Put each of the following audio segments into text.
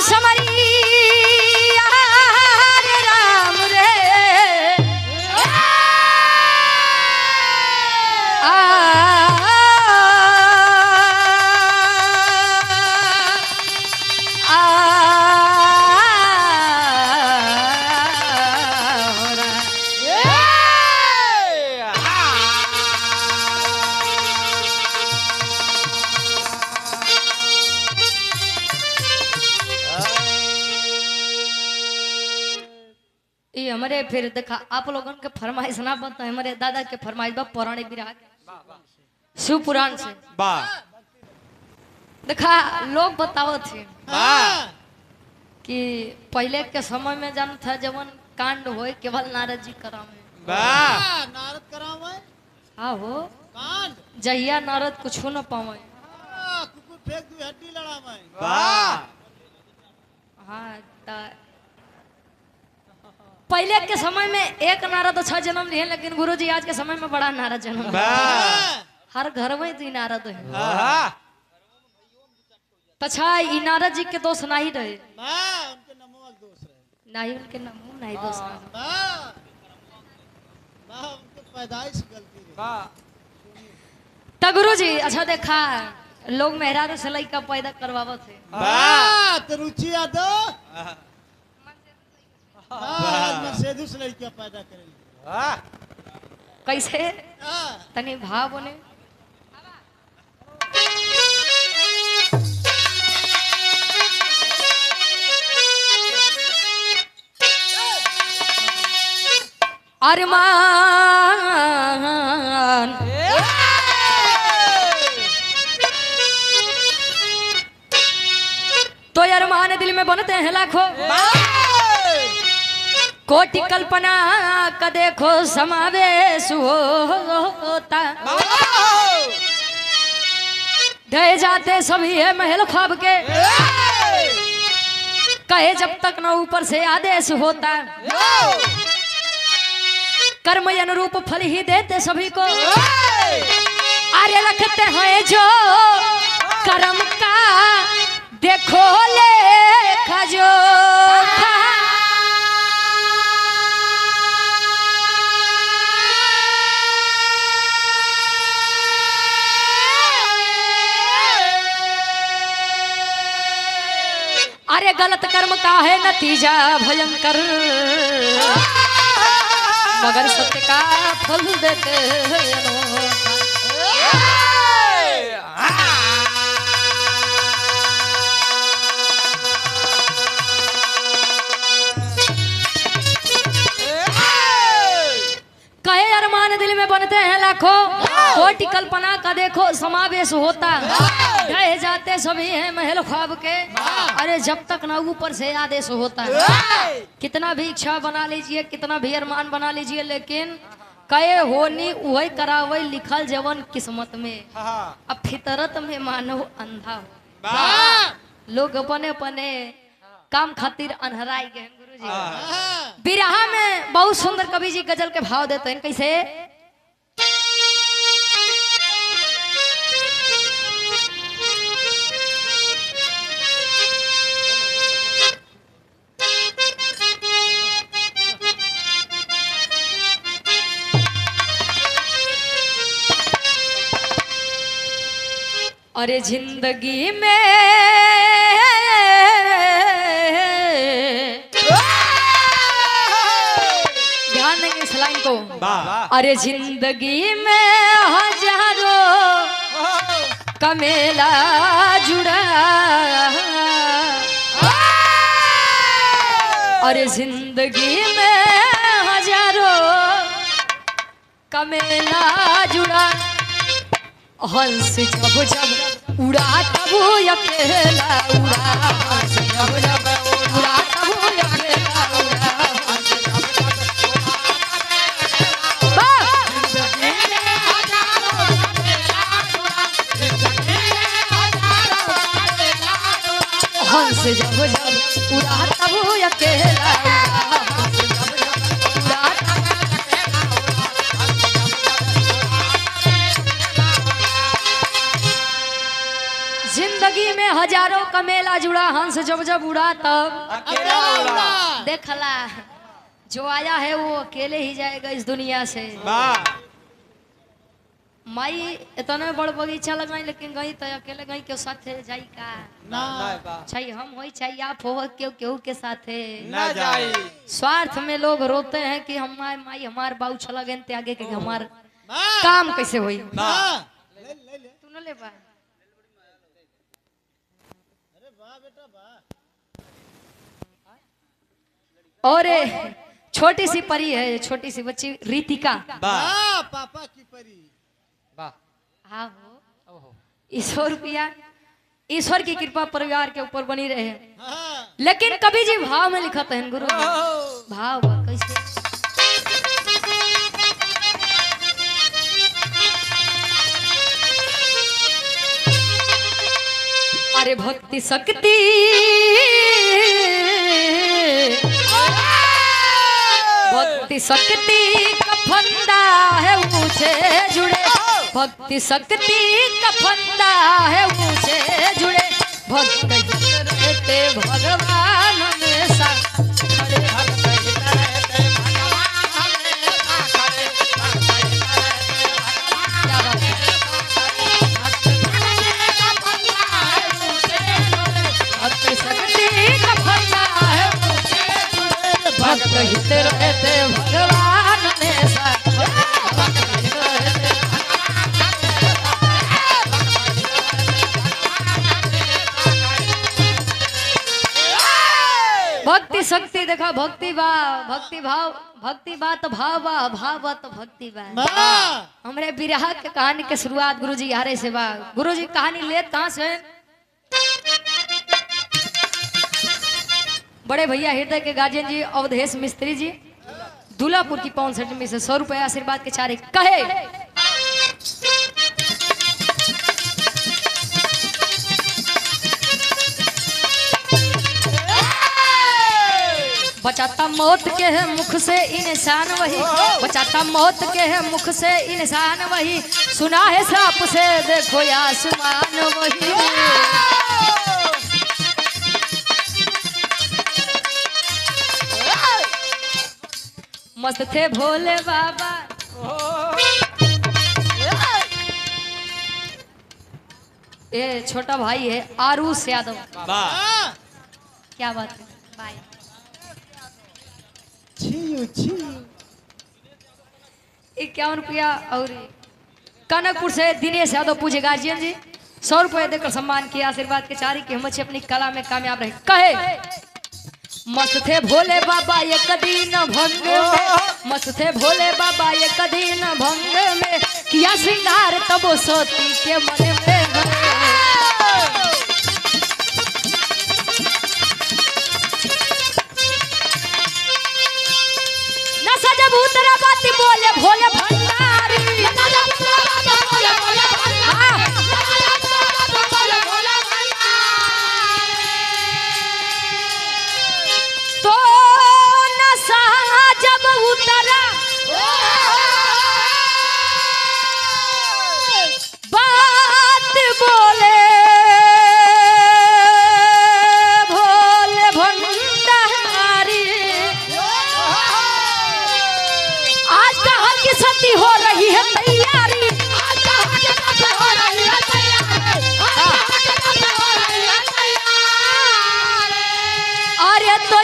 समरिया रे राम रे ये हमारे फिर देखा आप लोगों के फरमाइश ना बनता है हमारे दादा के फरमाइश बा पौराणिक विराग शिव पुराण से देखा लोग बताओ थे कि पहले के समय में जान था जवन कांड होए केवल नारद जी करावे नारद करावे हाँ हो कांड जहिया नारद कुछ न पावे कुकुर फेंक दू हड्डी लड़ावे हाँ पहले के समय में एक नारद अच्छा जन्म लिए लेकिन गुरुजी आज के समय में बड़ा नारद जन्म हर घर में तो नारद है अच्छा ई नारद जी के दोष नहीं रहे उनके नमो दोष रहे नहीं उनके नमो नहीं दोष उनके पैदाइश गलती रहे तो गुरुजी अच्छा देखा लोग मेहरारू से लड़का पैदा करवावत थे तो रुचि दो मर्सिडीज लड़कियां पैदा करेंगे कैसे तनी भाव बने अरमान तो अरमान दिल में बनते हैं लाखों कोटि कल्पना का देखो समावेश होता ढह जाते सभी है महल ख्वाब के कहे जब तक न ऊपर से आदेश होता कर्म अनुरूप फल ही देते सभी को अरे रखते हैं जो कर्म का देखो लेखा जो अरे गलत कर्म का है नतीजा भयंकर मगर सत्य का फल देते कहे अरमान दिल में बनते हैं लाखों कोटि कल्पना का देखो समावेश होता ढह जाते सभी हैं महल ख्वाब के अरे जब तक ना ऊपर से आदेश होता है कितना भी इच्छा बना लीजिए कितना भी अरमान बना लीजिए लेकिन कहे होनी वही करावे लिखल जवन किस्मत में अब फितरत में मानव अंधा हो लोग अपने अपने काम खातिर अनहराई गए गुरुजी बिरहा में बहुत सुंदर कवि जी गजल के भाव देते हैं कैसे अरे जिंदगी में ध्यान देंगे इस लाइन को अरे जिंदगी में हजारों का मेला जुड़ा अरे जिंदगी में हजारों का मेला जुड़ा हंस जब जब उड़ा तब अकेला उड़ा हंस जब जब उड़ा तब अकेला उड़ा हंस जब जब उड़ा तब अकेला जिंदगी में हजारों का मेला जुड़ा, हंस जब जब उड़ा तब अकेला उड़ा। देखला जो आया है वो अकेले ही जाएगा इस दुनिया से। वाह माई इतने बड़ बगीचा लगाई लेकिन गई तो अकेले गई के साथे जाई का ना चाहिए हम होई चाहिए आप हो केहू के साथे ना जाई। स्वार्थ में लोग रोते हैं कि हमारे माई हमार बाऊ चला गए ते आगे के हमार वाह काम कैसे होई। वाह। ले ले ले तू न ले बा अरे वाह बेटा वाह। और छोटी सी परी है, छोटी सी बच्ची रितिका। वाह वाह पापा की परी। वाह हाँ हो ईश्वर रुपया ईश्वर की कृपा परिवार के ऊपर बनी रहे। हाँ लेकिन कभी जी भाव में लिखा है गुरु जी। भाव बा कैसे अरे भक्ति शक्ति भक्ति शक्ति का फंदा है ऊंचे जुड़े, भक्ति शक्ति का फंदा है ऊंचे जुड़े, भक्त रहते भगवान हमेशा खड़े, भक्त रहते भगवान हमेशा खड़े, क्या बात है? भक्ति शक्ति का फंदा है ऊंचे जुड़े, भक्त हित रहते भगवान हमेशा भक्ति शक्ति देखा भक्ति बा भक्ति भाव भक्ति बा तो भाव बा भाव बा तो भक्ति बा। वाह हमरे बिरहा के कहानी के शुरुआत गुरुजी यारे से बा। गुरुजी कहानी लेत कहाँ से? बड़े भैया हृदय के गार्जियन जी अवधेश मिस्त्री जी दूल्हापुर की पवन सेटमी से 100 रुपया आशीर्वाद के चारे कहे बचाता मौत के है मुख से इंसान वही, बचाता मौत के है मुख से इंसान वही, सुना है सांप से देखो आसमान वही। मस्त थे भोले बाबा ये छोटा भाई है आरुष यादव। वाह क्या बात है भाई? छियू छियू 51 रुपया। और कनकपुर से दिनेश यादव पूजे गार्जियन जी 100 रुपये देकर सम्मान किया आशीर्वाद के चारी की हिम्मत से अपनी कला में कामयाब रहे। कहे मस्त थे भोले बाबा ये कदी न भंग में, मस्त थे भोले बाबा ये कदी न भंग में, किया श्रृंगार तब सोती के मन में। न सजब उतरा बाती बोले भोले भंडारी, तो नशा जब उतरा बात बोले भोले भंडारी। आज कहाँ की सती हो रही है तैयारी, आज कहाँ की सती हो रही है तैयारी, अरे तो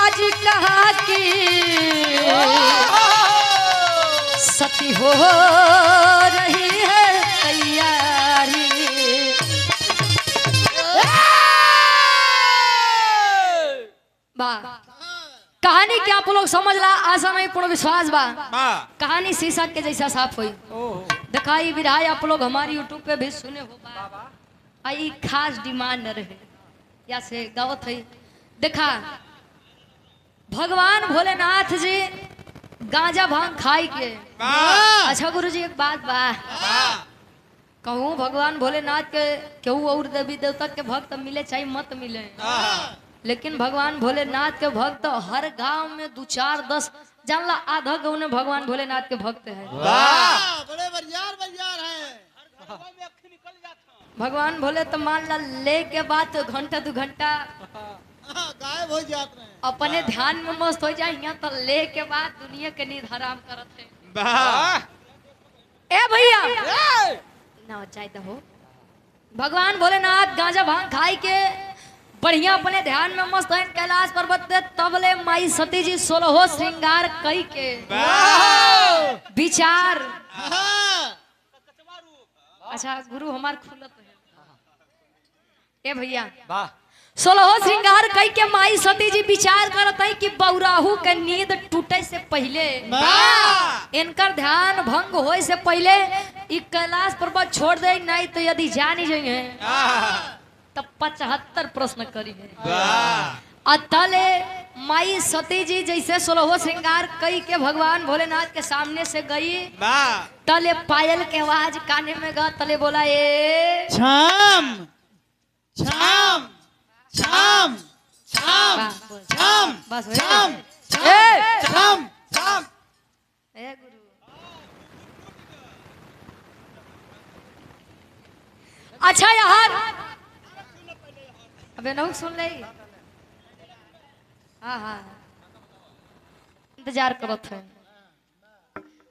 आज कहाँ की सती हो रही है तैयारी। वाह कहानी क्या आप लोग समझ ला आशा में पूर्ण विश्वास बा। वाह कहानी शीशा के जैसा साफ हुई दिखाई विराय आप लोग हमारी यूट्यूब पे भी सुने हो बा। आई खास डिमांड रहे या से गावत है देखा भगवान भोलेनाथ जी गांजा भांग खाई के। वाह अच्छा गुरु जी एक बात बा कहूँ भगवान भोलेनाथ के केहू और देवी देवता के भक्त मिले चाहे मत मिले, लेकिन भगवान भोलेनाथ के भक्त हर गांव में 2 4 10 जानला आधा गाँव में भगवान भोलेनाथ के भक्त है। वाह बड़े बरियार बरियार हैं। भगवान बोले तो मान ला ले के बाद तो घंटा 2 घंटा गायब हो जात रहे अपने ध्यान में मस्त हो जाए यहाँ तो ले के बाद दुनिया के नींद हराम करत है। वाह ए भैया ना चाहे तो हो भगवान भोलेनाथ गांजा भांग खाई के बढ़िया अपने ध्यान में मस्त है कैलाश पर्वत पे तबले माई सती जी 16 श्रृंगार कई के विचार। अच्छा गुरु हमार खुलत है। ए भैया वाह 16 श्रृंगार कई के माई सती जी विचार करत है कि बौराहू के नींद टूटे से पहले इनकर ध्यान भंग होए से पहले ई कैलाश पर्वत छोड़ दे, नहीं तो यदि जानी जाएंगे तब 75 प्रश्न करिए। अतले माई सती जी जैसे 16 श्रृंगार कई के भगवान भोलेनाथ के सामने से गई तले पायल के आवाज काने में गा तले बोला ए छाम छाम छाम छाम छाम बस छाम ए छाम छाम। ए गुरु अच्छा यार अबे नौ सुन ले। हाँ हाँ इंतजार करो थे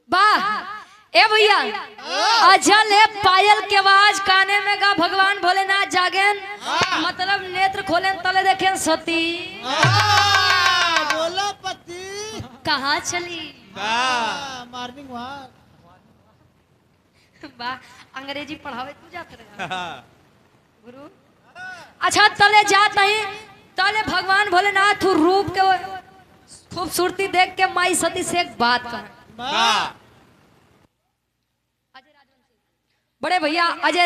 वाह। ए भैया अजल है पायल के आवाज काने में गा भगवान भोलेनाथ जागेन मतलब नेत्र खोलेन तले देखें सती बोला पति कहाँ चली। मॉर्निंग वॉक वाह अंग्रेजी पढ़ावे तू जाते रहा गुरु। अच्छा तले जात नहीं तले भगवान भोलेनाथ रूप के खूबसूरती देख के माई सती से एक बात कर। बड़े भैया अजय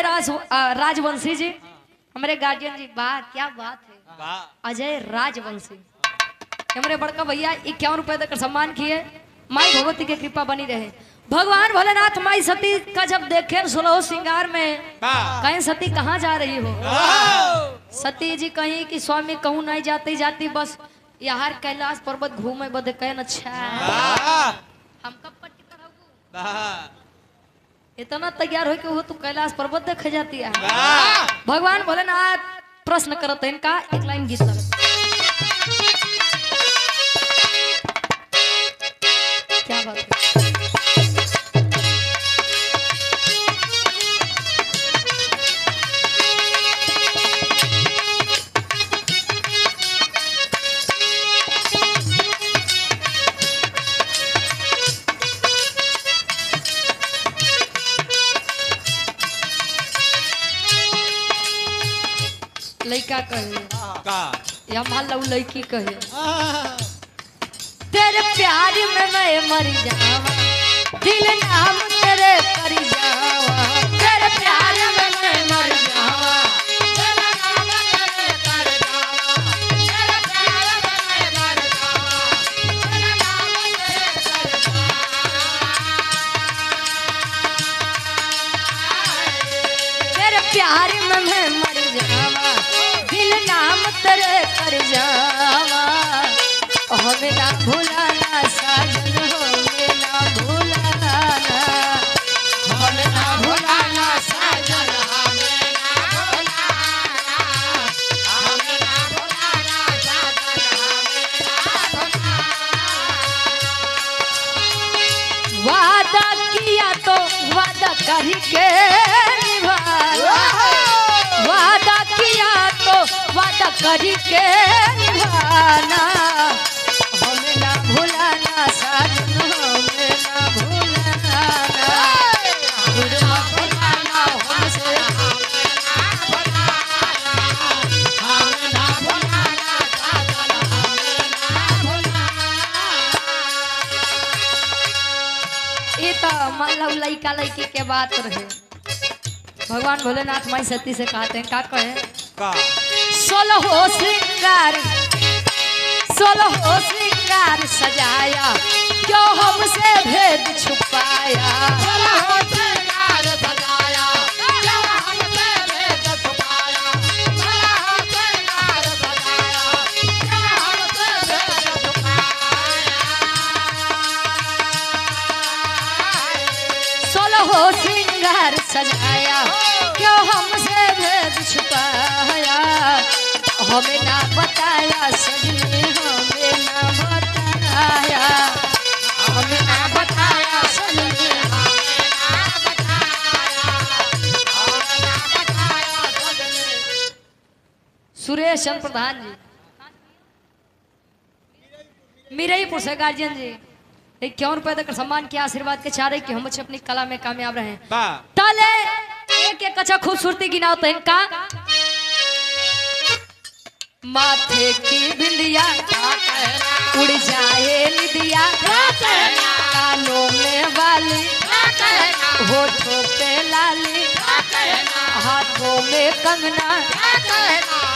राजवंशी जी हमारे गार्जियन जी बात क्या बात है। अजय राजवंशी हमारे बड़का भैया 51 रुपए देकर सम्मान किए। माई भगवती की कृपा बनी रहे। भगवान भोलेनाथ माई सती का जब देखे 16 श्रृंगार में कहीं सती कहाँ जा रही हो। सती जी कहीं कि स्वामी कहूँ नहीं जाती जाती बस यार कैलाश पर्वत घूमे बदे कहन अच्छा हम कब पट्टी कराऊं इतना तैयार हो के वो तू कैलाश पर्वत देखे जाती है। भगवान भोलेनाथ प्रश्न करते इनका एक लाइन गीत लगता क्या बात है। लड़का कहे या मान लो लड़की कहे तेरे प्यार में मैं मर जावा दिल नाम तेरे कर जावा तेरे प्यार में मैं मर जावा दिल नाम तेरे कर जावा तेरे प्यार में मैं मर जावा दिल नाम तेरे कर जावा तेरे प्यार में मैं मर जावा दिल नाम तेरे कर जावा हमें ना भूलाना साजन हमें ना भूलाना हमें ना भूलाना साजन हमें ना भूलाना हमें ना भूलाना साजन हमें ना भूलाना। वादा किया तो वादा करके निभाना वादा किया तो वादा करके निभाना हमें ना भूलाना साजन हमें ना भूलाना भूलाना हमसे हमें ना भूलाना साजन हमें ना भूलाना। ये तो मान लो लड़का लड़की के बात रहे। भगवान भोलेनाथ माई सती से कहते हैं का कहे 16 श्रृंगार सजाया क्यों हमसे भेद छुपाया 16 श्रृंगार सजाया क्यों हमसे भेद छुपाया 16 श्रृंगार सजाया क्यों हमसे भेद छुपाया 16 श्रृंगार सजाया क्यों हमसे बताया सजनी हमें ना बताया, हमें ना बताया सजनी। सुरेश चंद्र प्रधान जी मीरईपुर से गार्जियन जी 51 रुपए तक सम्मान के आशीर्वाद के चाह रहे कि हम अपनी कला में कामयाब रहे। वाह ताले एक एक अच्छा खूबसूरती गिनाओ तो इनका माथे की बिंदिया उड़ जाए निदिया, कानों में वाली होठों पे लाली, हाथों में कंगना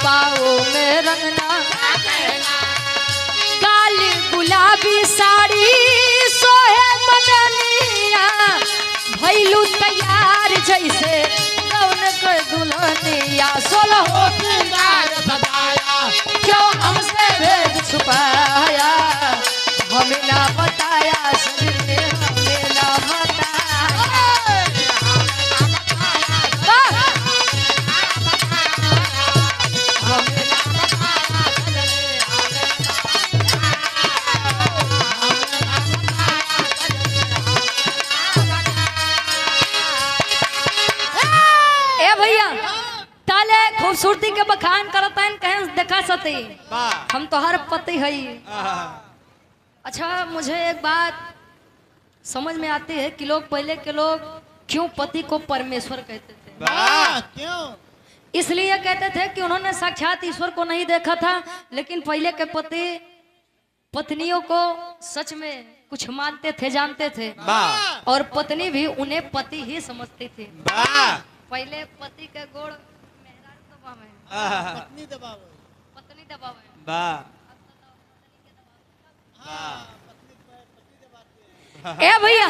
पाँवों में रंगना, काली गुलाबी साड़ी सोहे बदनिया, भैलू तैयार जैसे कौन कर दुल्हनिया, 16 हो श्रृंगार सजाया, क्यों हमसे भेद छुपाया, हमें ना बताया सजने हमें ना बताया। हमें ना बताया सजने ए भैया ताले खूबसूरती के बखान करता है कहीं देखा सती वाह हम तो हर पति है। आहा, अच्छा मुझे एक बात समझ में आती है कि लोग पहले के लोग क्यों पति को परमेश्वर कहते थे। वाह क्यों? इसलिए कहते थे कि उन्होंने साक्षात ईश्वर को नहीं देखा था, लेकिन पहले के पति पत्नियों को सच में कुछ मानते थे, जानते थे, वाह और पत्नी भी उन्हें पति ही समझती थी। वाह पहले पति के गोड़ मेहरारू दबावे, आहा, पत्नी दबाव। पत्नी दबावे। वाह ए भैया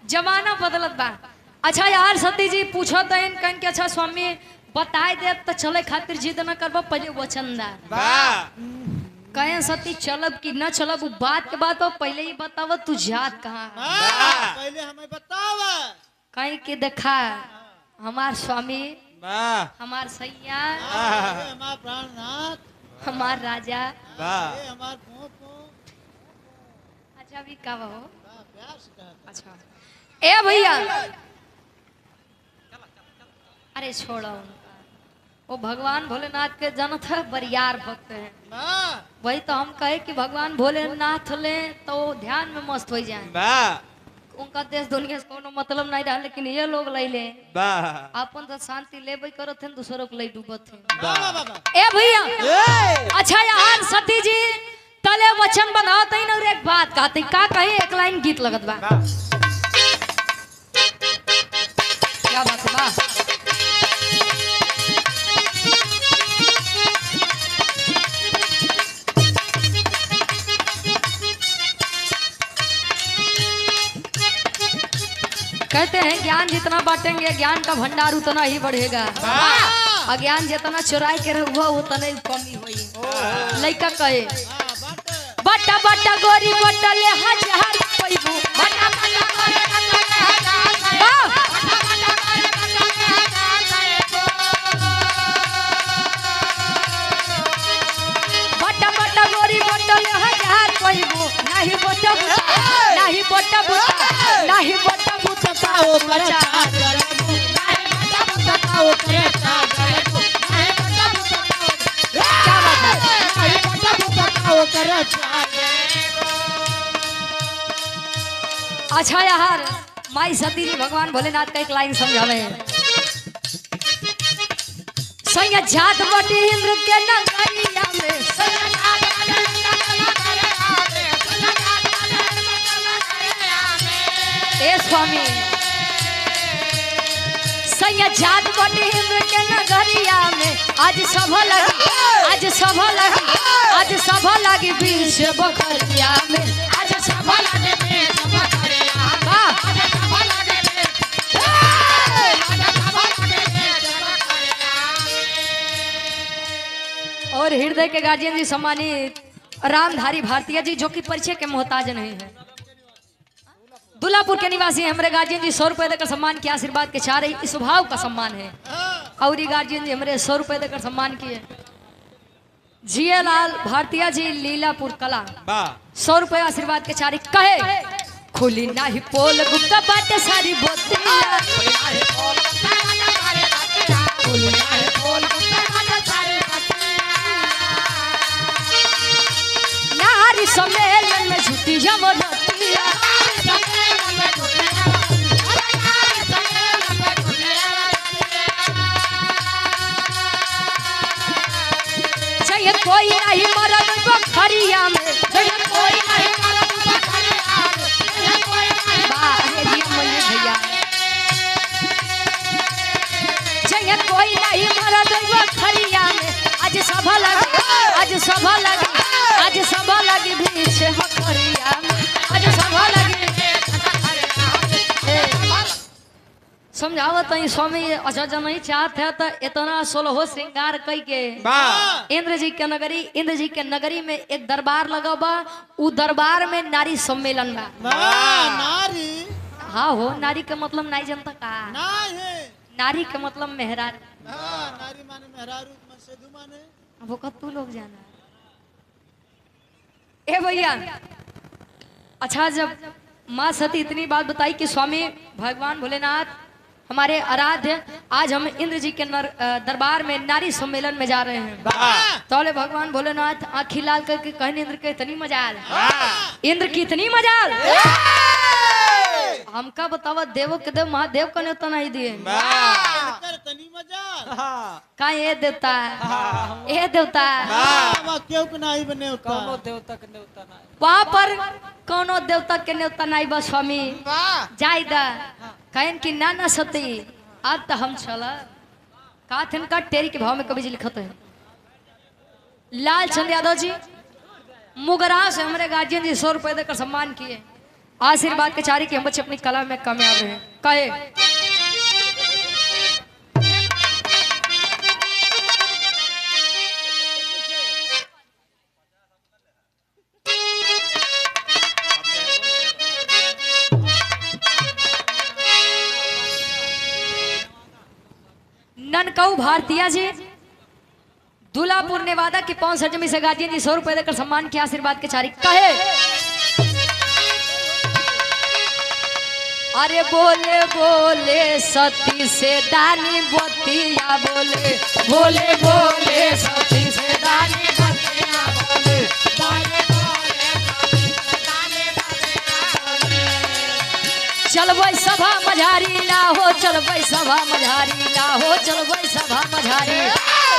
जमाना बदलत बा। अच्छा यार सती जी पूछो तो इन कन के अच्छा स्वामी बताए दे तो चले खातिर जिद न करबो, पहले वचन दा। वाह कहे सती चलब कि न चलब वो बात के बात हो, पहले ही बताव तू जात कहाँ। पहले हमें बताव। कहीं के देखा हमार स्वामी, वाह हमार सैया, ये हमार प्राणनाथ, हमार राजा। वाह ये हमार पोपो। अच्छा भी का हो। प्यार से कहता। अच्छा ए भैया अरे छोड़ो उनका, वो भगवान भोलेनाथ के जनत है बरियार भक्त है। वाह वही तो हम कहे कि भगवान भोलेनाथ ले तो ध्यान में मस्त हो जाए। वाह उनका देश दुनिया से कोनो मतलब नहीं रहा, लेकिन ये लोग ले ले वाह अपन तो शांति लेबे करत हैं, दूसरों को ले डूबत हैं। वाह बाबा। ए भैया अच्छा यार सती जी तले वचन बनाओ तई और एक बात कहते का कहे, एक लाइन गीत लगत बा। क्या बात है बा। कहते हैं ज्ञान जितना बांटेंगे ज्ञान का भंडार उतना ही बढ़ेगा, अज्ञान जितना चुराए के रहुआ उतना ही कमी हुई। लइका कहे बटा बटा गोरी बटा ले हजार पैबू, बटा बटा गोरी बटा ले हजार बटा बटा गोरी बटा ले हजार पैबू, नहीं बटा नहीं बटा नहीं बटा बताओ बचा करबू, नहीं बताओ करता करबू, नहीं बताओ। क्या बात है। नहीं बताओ करता। अच्छा यार माई सती जी भगवान भोलेनाथ का एक लाइन समझावे हैं। सैया जात बटी इंद्र के नगरिया में, सैया जात बटी इंद्र के नगरिया में, सैया जात बटी इंद्र के नगरिया में। ए स्वामी सैया जात बटी इंद्र के नगरिया में, आज सभा लगी, आज सभा लगी, आज सभा लगी बीच बखरिया में, आज सभा लगी बीच बखरिया में, आज सभा लगी बीच, आज सभा लगी बीच बखरिया में। और हृदय के गार्जियन जी सम्मानित रामधारी भारतीय जी जो कि परिचय के मोहताज नहीं है, दुल्लापुर के निवासी हमारे गार्जियन जी 100 रुपए देकर सम्मान के आशीर्वाद के चाह रही, इस स्वभाव का सम्मान है। और गार्जियन जी हमारे 100 रुपए देकर सम्मान किए। जियालाल भारतीय जी लीलापुर कला वाह 100 रुपए आशीर्वाद के चारी कहे खुली नाही पोल गुप्ता बाटे सारी बोतिया नारी सम्मेलन में झूठी जमोतिया जय कोई नहीं मरद बखरिया में जय कोई नहीं मरद बखरिया में जय कोई नहीं बाहे दिया मल्ली भैया जय कोई नहीं मरद बखरिया में आज सभा लगी बीच हखरिया में आज सभा लगी समझाओ तई स्वामी अच्छा जन नहीं चाहते है तो इतना 16 श्रृंगार कई के वाह इंद्र जी के नगरी में एक दरबार लगा बा उ दरबार में नारी सम्मेलन बा नारी हाँ हो नारी के मतलब नहीं जनता का नहीं नारी के मतलब मेहरार नारी माने मेहरारू मन सेधु माने वो कब तू लोग जाना ए भैया अच्छा जब माँ सती इतनी बात बताई कि स्वामी भगवान भोलेनाथ हमारे आराध्य आज हम इंद्र जी के दरबार में नारी सम्मेलन में जा रहे हैं तौले भगवान भोलेनाथ आँखी लाल करके कहने इंद्र के इतनी मजाल इंद्र की इतनी मजाल हमका बतावा देवो के देव महादेव का न्योता नहीं दिए तनी मजा का ये देवता ये देवता क्यों के नहीं बने कौनो देवता के न्योता ना वहाँ पर कौनो देवता के न्योता नहीं बस स्वामी जायदा कहन की नाना सती आज तो हम चला काथन का टेरी के भाव में कभी जी लिखते हैं लाल चंद यादव जी मुगरा से हमारे गार्जियन जी 100 रुपए देकर सम्मान किए आशीर्वाद के चारी के हम बच्चे अपनी कला में कामयाब हैं कहे ननकऊ भारतीय जी दूल्हापुर नेवादा की 65 जमी से गार्जियन जी 100 रुपए देकर सम्मान किया आशीर्वाद के चारी कहे अरे बोले बोले सती से दानी बतिया बोले बोले बोले सती से दानी बतिया बोले बोले बोले सती से दानी बतिया बोले चलबै सभा मझारी ला हो चलबै सभा मझारी ला हो चलबै सभा मझारी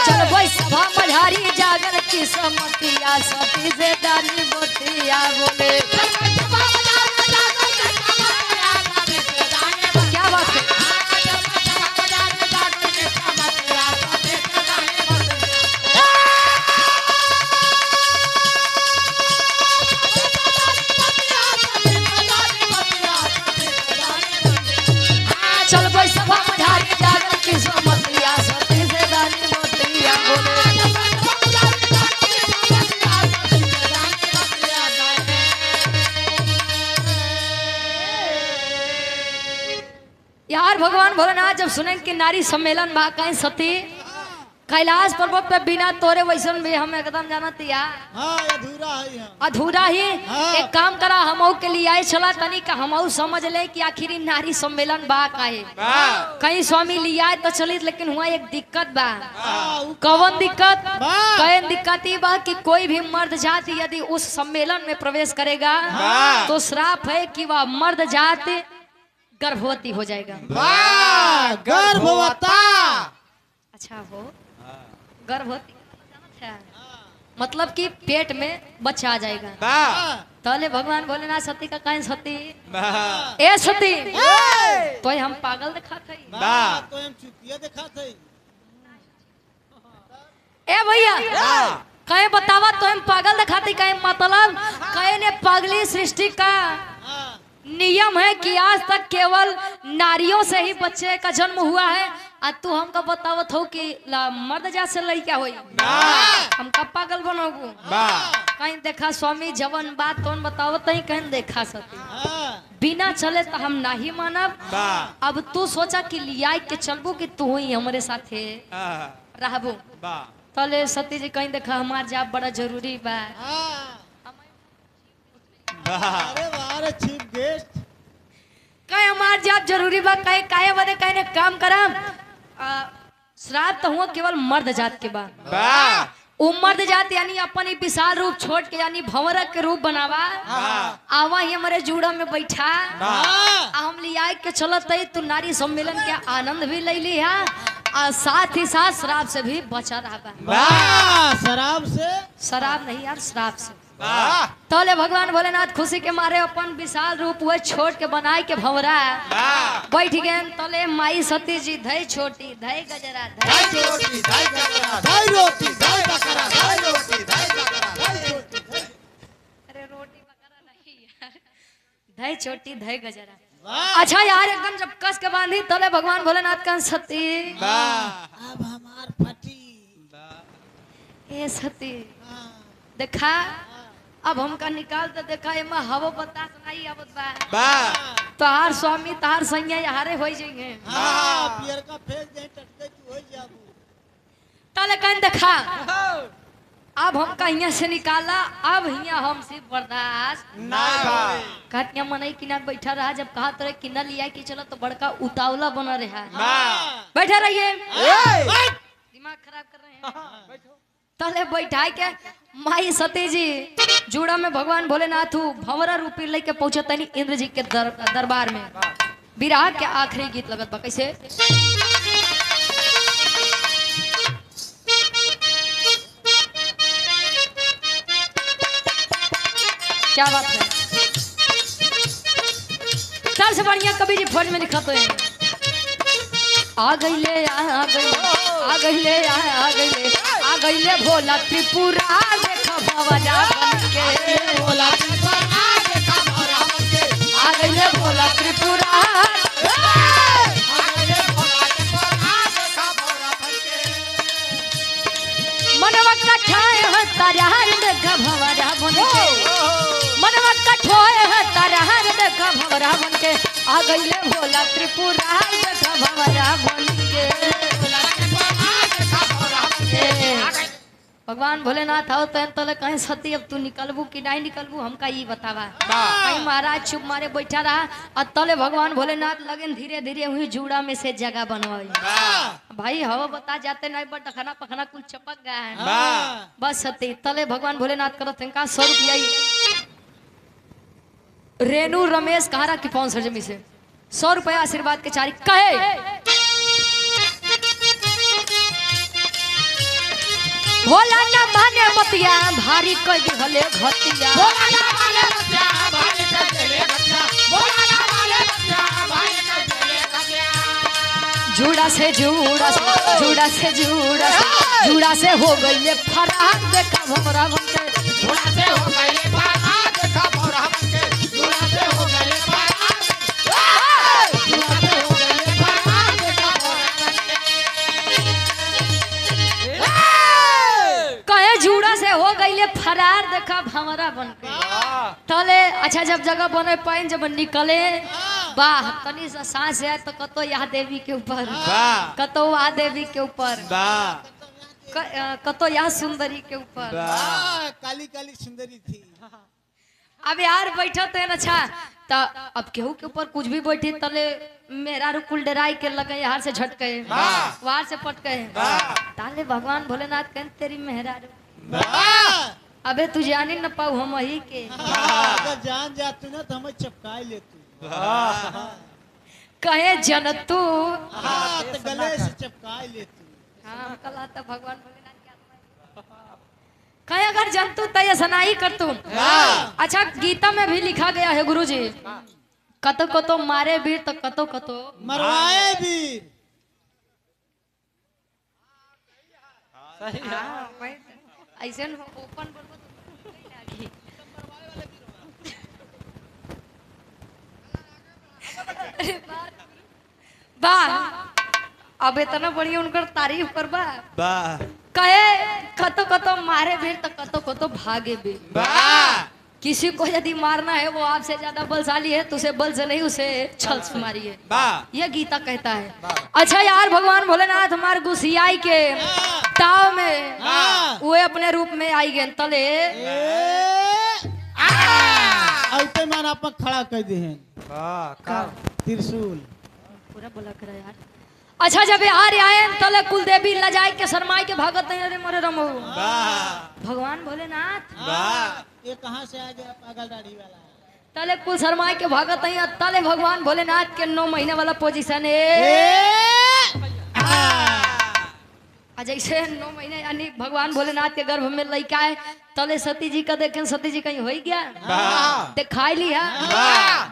चलबै सभा मझारी जागर की सम्मतिया सती से दानी बतिया बोले क्या बात है चलबै सभा मझारी जागर की सम्मतिया सती से दानी बतिया बोले यार भगवान भोलेनाथ जब सुने कि नारी सम्मेलन बा कहीं सती कैलाश पर्वत पे बिना तोरे वैसन भी हम एकदम जानत यार अधूरा है अधूरा ही एक काम करा हमऊ के लिए आए चला तनी का हमऊ समझ ले कि आखिर नारी सम्मेलन बा काहे कहीं स्वामी लिया तो चलित लेकिन हुआ एक दिक्कत बा कौन दिक्कत कौन दिक्कत ये बा कि कोई भी मर्द जाति यदि उस सम्मेलन में प्रवेश करेगा तो श्राप है कि वह मर्द जाति गर्भवती हो जाएगा गर्भवता अच्छा हो गर्भवती मतलब कि पेट में बच्चा आ जाएगा तले भगवान भोलेनाथ सती का कहीं सती ए सती तो हम पागल दिखा थे तो हम चुतिया दिखा थे ए भैया कहीं बतावा तो हम पागल दिखाती कहीं मतलब कहीं ने पागली सृष्टि का नियम है कि आज तक केवल नारियों से ही बच्चे का जन्म हुआ है और तू हमका बतावत हो कि मर्द जात से लड़का होई हमका पागल बनोगू कहीं देखा स्वामी जवन बात तो बतावत ही कहीं देखा सती बिना चले तो हम नहीं मानब अब तू सोचा कि लिया के चलबू कि तू ही हमारे साथे रहबू तले सती जी कहीं देखा हमार जाप बड़ा जरूरी बा। हाँ वाह अरे वाह रे चीफ गेस्ट कहीं हमार जाप जरूरी बा, कहीं काहे बदे कहीं ने काम करम। श्राद्ध तो हुआ केवल मर्द जात के बा। वाह उ मर्द जात यानी अपन ही विशाल रूप छोड़ के यानी भंवरक के रूप बनावा। आवा ही हमारे जुड़ा में बैठा हाँ हम लिया के चलत है तू नारी सम्मेलन के आनंद भी ले ली है और साथ ही साथ शराब से भी बचा रहा। वाह शराब से शराब नहीं यार, शराब से। वाह तले भगवान भोलेनाथ खुशी के मारे अपन विशाल रूप हुए छोड़ के बनाए के भंवरा वाह बैठ गए। तले माई सती जी धई छोटी धई गजरा धई रोटी दाई बकरा दाई रोटी दाई बकरा दाई रोटी दाई बकरा दाई रोटी अरे रोटी बकरा नहीं यार, धई छोटी धई गजरा। वाह अच्छा यार एकदम जब कस के बांधी तले भगवान भोलेनाथ का सती वाह अब हमार फटी ए सती हाँ देखा अब हमका निकाल तो देखा एमा हवो बतास नहीं आवत बा। वाह तोहार स्वामी तोहार सैया हारे हो जाएंगे। हाँ पियर का फेंक दे टटके तू हो जाबू तले कहीं देखा अब हम कहीं से निकाला, अब हिया हमसे बर्दाश्त ना बा कहतिया मनई किनार बैठा रहा। जब कहा तोरे किन्ना लिया कि चलो तो बड़का उतावला बना रहा। वाह बैठा रहिए, ए दिमाग खराब कर रहे हैं। तले बैठा के माई सती जी जुड़ा में भगवान भोलेनाथ भंवरा रूपी लेके पहुंचे तनी इंद्र जी के दरबार में। विराह के आखिरी गीत लगत बा कैसे। क्या बात है, सबसे बढ़िया कवि जी फौज में लिखा तो है आ गईले आ गईले आ गईले भोला त्रिपुरा देखा भवरा बन के बोला देखा भरा के आ गईले भोला त्रिपुरा मनवा कठाए है तारहार देखा भवरा बन के मनवा कठोए है तारहार देखा भवरा बन के आ गईले भोला त्रिपुरा देखा भवरा बन के। भगवान भोलेनाथ आओ तो तले कहीं सती अब तू निकलबू कि नहीं निकलबू हमका ये बतावा। कहीं महाराज चुप मारे बैठा रहा और तले भगवान भोलेनाथ लगन धीरे धीरे हुई जुड़ा में से जगह बनवाई। भाई हवा बता जाते नहीं बट खना पखना कुल चपक गया है। बस सती तले भगवान भोलेनाथ करो तिनका 100 रुपया रेणु रमेश कहारा की 500 जमी से 100 रुपया आशीर्वाद के चारी कहे भोला न माने बतिया भारी कह दिहले घतिया बोला ना वाले बच्चा भाई का चले बच्चा बोला ना वाले बच्चा भाई का चले बच्चा जुड़ा से जुड़ा से हो गई फरार देखा भमरा बनके जुड़ा से हो गए पारा देखा भरा बनके जुड़ा से हो गए पारा जुड़ा से हो गए पारा देखा भरा बनके कहे जुड़ा से हो गई फरार देखा भमरा बनके। तले अच्छा जब जगह बने पाइन जब निकले वाह तनी सा सांस है तो कतो यहाँ देवी के ऊपर वाह कतो वहाँ देवी के ऊपर वाह कतो यहाँ सुंदरी के ऊपर। वाह काली काली सुंदरी थी अब यार बैठा तो है ना। अच्छा तो अब केहू के ऊपर कुछ भी बैठी तले मेरा रुकुल डराई के लगे यार से झटके वार से पटके ताले भगवान भोलेनाथ कहन तेरी मेहरा अबे तू जानी न पाऊ हम ही के अगर जान जाती ना तो हमें चपकाई लेती कहे जन तू हाँ तो गले से चपकाई लेती हाँ कला तो भगवान भोलेनाथ के आत्मा कहे अगर जंतु तय सनाई कर तू। अच्छा गीता में भी लिखा गया है गुरुजी कतो कतो मारे वीर तो कतो कतो मरवाए वीर ऐसे ओपन वाह अब इतना बढ़िया उनकर तारीफ करबा वाह कहे कतो कतो मारे वीर तो कतो भागे वीर। वाह किसी को यदि मारना है वो आपसे ज्यादा बलशाली है तो उसे बल से नहीं उसे छल से मारिए वाह ये गीता कहता है। अच्छा यार भगवान भोलेनाथ हमारे गुसियाई के ताव में हाँ। वो अपने रूप में आई गए तले ऐते मान आप खड़ा कर दे हैं का त्रिशूल पूरा बोला करा यार। अच्छा जब आ रहे आए तले कुल देवी लजाई के शरमाई के भागत नहीं रे मोरे रमो भगवान भोलेनाथ ये कहाँ से आ गया पागल दाढ़ी वाला तले कुल शरमाई के भागत नहीं तले भगवान भोलेनाथ के 9 महीने वाला पोजीशन है। जैसे 9 महीने यानी भगवान भोलेनाथ के गर्भ में लड़का है तले सती जी का देखें सती जी कहीं हो ही गया दिखाई लिया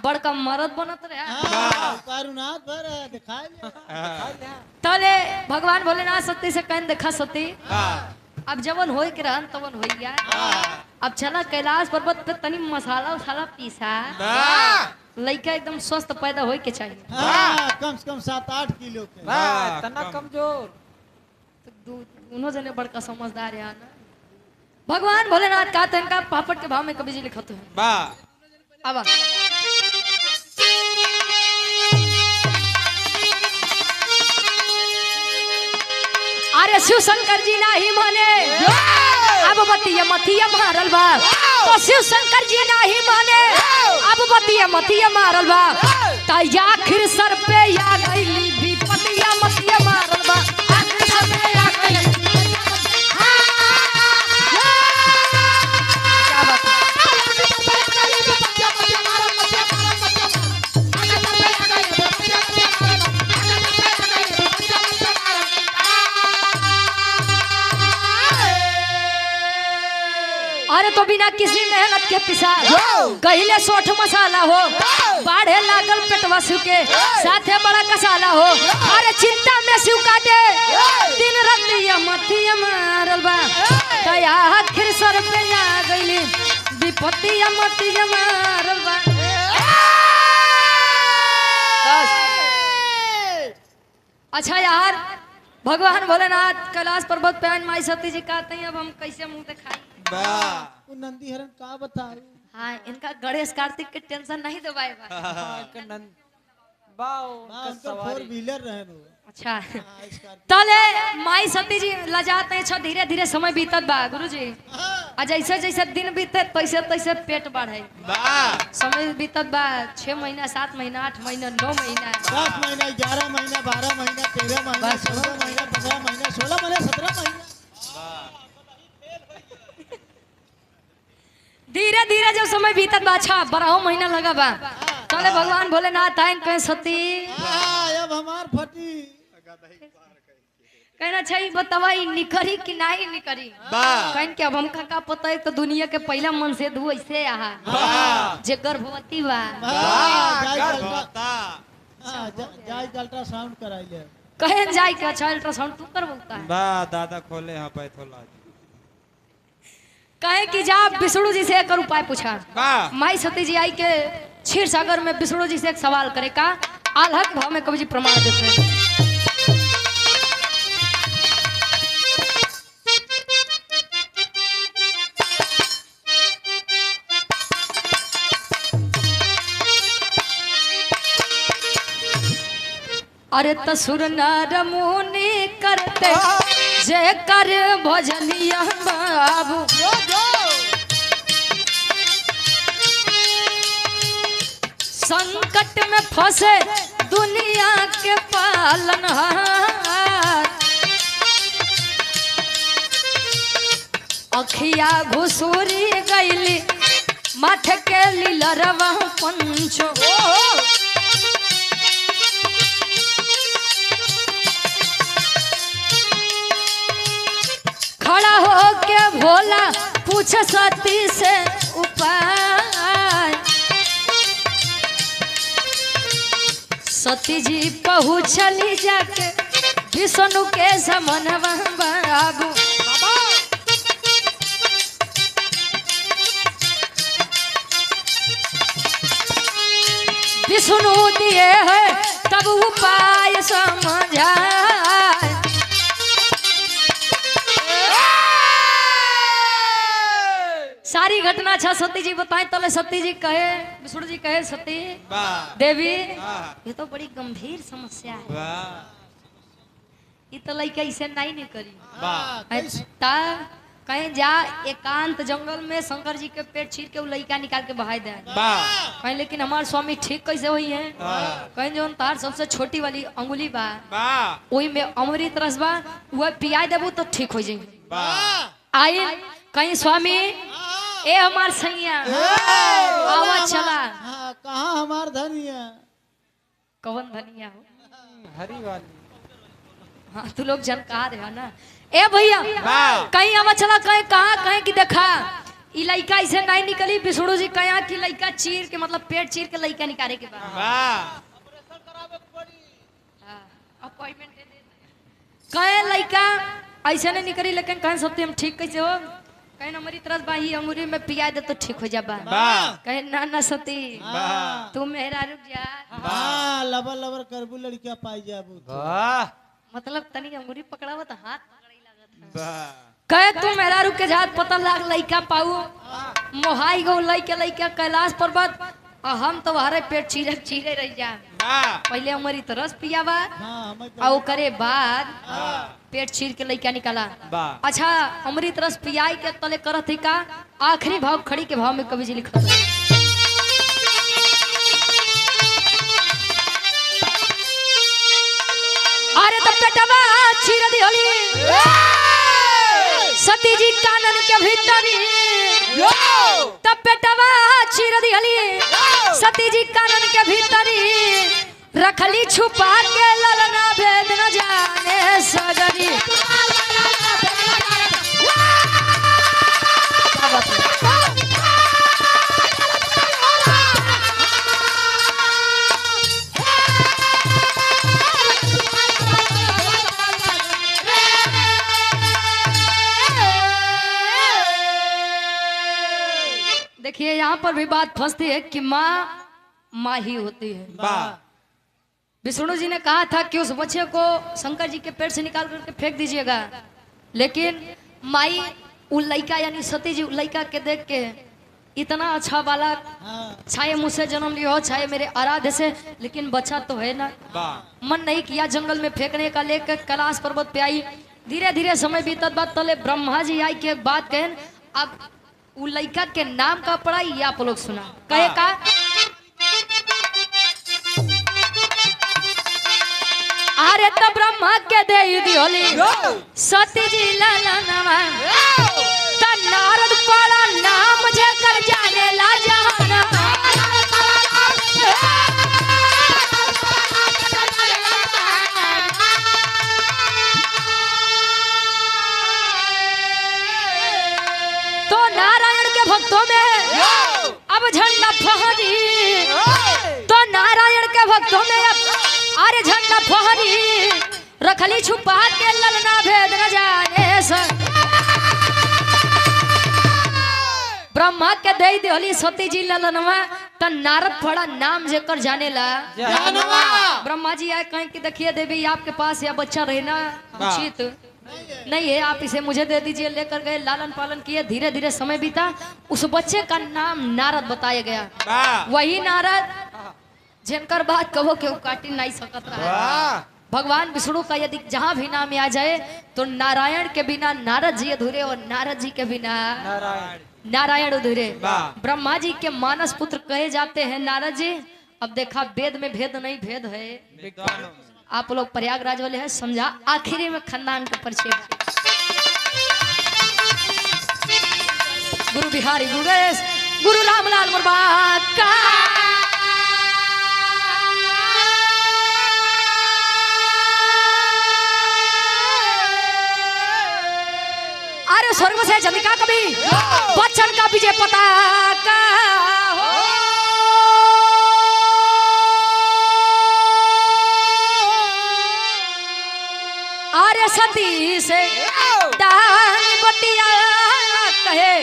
बड़का मर्द बनत रहा कारुनाथ पर दिखाई तले भगवान भोलेनाथ सती से कहीं देखा सती अब जवन हो के रहन तवन हो गया। अब चला कैलाश पर्वत पे तनी मसाला उसाला पीसा लड़का एकदम स्वस्थ पैदा हो के चाहिए। कम से कम 7-8 किलो के तना कमजोर उन्हों जने बड़का समझदार है ना। भगवान भोलेनाथ का तो इनका पापड़ के भाव में कभी जी लिखत है अब अरे शिव शंकर जी नाही माने अब बतिया मतिया मारल बा तो शिव शंकर जी नाही माने अब बतिया मतिया मारल बा ता आखिर सर पे या गईली भी पतिया मतिया मारल बा आखिर सर पे या गईली क्या बात है? अरे तो बिना किसी मेहनत के पिसा कहिले 60 मसाला हो बाढ़े लागल पेटवा शिव के साथे बड़ा कसाला हो। अरे चिंता में शिव काटे दिन रतिया मतिया मारल बा दया आखिर सर पे आ गईली विपत्तिया मतिया मारल बा। अच्छा यार भगवान भोलेनाथ कैलाश पर्वत पे माई सती जी कहते हैं अब हम कैसे मुंह दिखाई। वो नंदी हरण का बताऊ हाँ इनका गणेश कार्तिक के टेंशन नहीं दबाए फोर व्हीलर रहे वो अच्छा तले माई सती जी लजाते हैं धीरे धीरे समय बीतत बा गुरुजी आ जैसे जैसे दिन बीते तैसे तैसे पेट बढ़े समय बीतत बा 6 महीना 7 महीना 8 महीना 9 महीना 10 महीना 11 महीना 12 महीना 13 महीना 14 महीना 15 महीना 16 महीना 17 महीना धीरे धीरे जब समय बीतत बा अच्छा 12 महीना लगा बा चले भगवान भोलेनाथ आए कहे सती अब हमार फटी कहना चाहिए बतावाई निकरी कि नहीं निकरी कहन के अब हमका का पता है तो दुनिया के पहला मन से धु ऐसे आहा जे गर्भवती बा जाय अल्ट्रासाउंड कराई ले कहन जाई के अच्छा अल्ट्रासाउंड तू करबौता बा दादा खोले हां पैथोलॉजी कहे कि जा विष्णु जी से एक उपाय पूछा माई सती जी आई के क्षीर सागर में विष्णु जी से एक सवाल करे का आल्हक भाव में कवि जी प्रमाण देते हैं। अरे तसुर नर मुनि करते जय कर भजनिया बाबू संकट में फंसे दुनिया के पालनहार अखिया घुसूरी गईली माथे के लीलरवा पंचो खड़ा हो के भोला पूछ सती से उपाय सती जी पहुँचली जाके विष्णु के समन बाबू विष्णु दिए है तब उपाय समझाए सारी घटना अच्छा सती जी बताएं तले सती जी कहे विष्णु जी कहे सती देवी ये तो बड़ी गंभीर समस्या है इ तो लइका ऐसे नहीं करी कैसे? ता कहीं जा एकांत जंगल में शंकर जी के पेट चीर के उ लइका निकाल के बहाई दे कहीं, लेकिन हमारे स्वामी ठीक कैसे हुई है? कहीं जो तार सबसे छोटी वाली अंगुली बा वही में अमृत रस बा, वह पिया देबू तो ठीक हो जाई। आई कहीं स्वामी ए हमार सैया आवाज चला। हाँ, कहाँ हमार धनिया? कवन धनिया हो? हरी वाली। हाँ तू लोग जानकार है ना। ए भैया कहीं आवाज चला, कहीं कहाँ कहीं की देखा ई लइका ऐसे नहीं निकली। विष्णु जी कहा कि लइका चीर के मतलब पेट चीर के लइका निकाले के बाद अपॉइंटमेंट दे दे। कहे लइका ऐसे नहीं निकली, लेकिन कहे सब हम ठीक कैसे हो? कहे हमारी तरफ बाही अंगूरी में पिया दे तो ठीक हो जाबा। कहे ना ना सती तू मेरा रुक जा, हाँ, लबर लबर करबू लड़कियां पाई जाबू। मतलब तनी अंगूरी पकड़ावा तो हाथ पकड़ाई लागत है। कहे तू मेरा रुक के जात पता लाग लइका पाऊ मोहाई गो लइका कैलाश पर्वत हम तो हरे पेट चीरे रह जा। पहले हमारी तरस पियावा और करे बाद पेट चीर के लइका निकाला। अच्छा अमृत रस पियाई के तले करत ही का आखिरी भाव खड़ी के भाव में कवि जी लिखा अरे तो पेटवा चीर दिहली सती जी कानन के भीतरी, तब पेटवा चीर दिहली सती जी कानन के भीतरी, रखली छुपा के ललना भेद न जाने सगरी। देखिए यहाँ पर भी बात फंसती है कि माँ ही होती है। विष्णु जी ने कहा था कि उस बच्चे को शंकर जी के पेट से निकाल करके फेंक दीजिएगा, लेकिन माई उ लइका यानी सती जी लइका के देख के इतना अच्छा बालक चाहे मुझसे जन्म लिया हो चाहे मेरे आराध्य से, लेकिन बच्चा तो है ना, मन नहीं किया जंगल में फेंकने का, लेकर कैलाश पर्वत पे आई। धीरे धीरे समय बीतत बाद तले ब्रह्मा जी आई के बात कहन। अब उ लइका के नाम का पढ़ाई ये आप लोग सुना कहे का अरे तो ब्रह्मा के दे दियोली सती जी ललनवा त नारद पड़ा नाम जे कर जाने ला जहाना। तो नारायण के भक्तों में अब झंडा फहरी, तो नारायण के भक्तों में अब अरे झंडा फहरी, रखली छुपा के ललना भेद न जाने स। ब्रह्मा के दे दिहली सती जी ललनवा त नारद पड़ा नाम जेकर जाने ला ब्रह्मा जी आए कहें कि देखिए देवी आपके पास यह बच्चा रहना उचित नहीं है, आप इसे मुझे दे दीजिए। लेकर गए, लालन पालन किए, धीरे धीरे समय बीता। उस बच्चे का नाम नारद बताया गया। वही नारद जिनकर बात कहो कि काटी नहीं सकत रहा। भगवान विष्णु का यदि जहाँ भी नाम आ जाए तो नारायण के बिना नारद जी अधूरे और नारद जी के बिना नारायण अधूरे। ब्रह्मा जी के मानस पुत्र कहे जाते हैं नारद जी। अब देखा वेद में भेद नहीं, भेद है आप लोग प्रयागराज वाले हैं समझा। आखिरी में खानदान का परिचय गुरु बिहारी गुरुदेश गुरु रामलाल मुर्बा का अरे स्वर्ग से चंद्रिका कभी बच्चन का विजय पताका हो। अरे सती से दान बतिया कहे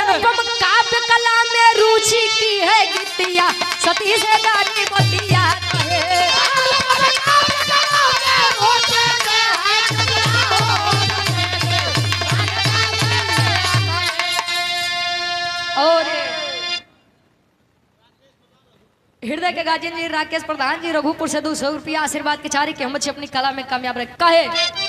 अनुपम काव्य कला में रुचि की है गीतिया, सती से दान बतिया कहे। और हृदय के गार्जियन जी राकेश प्रधान जी रघुपुर से 200 रुपया आशीर्वाद के चारी के हम अपनी कला में कामयाब रहे कहे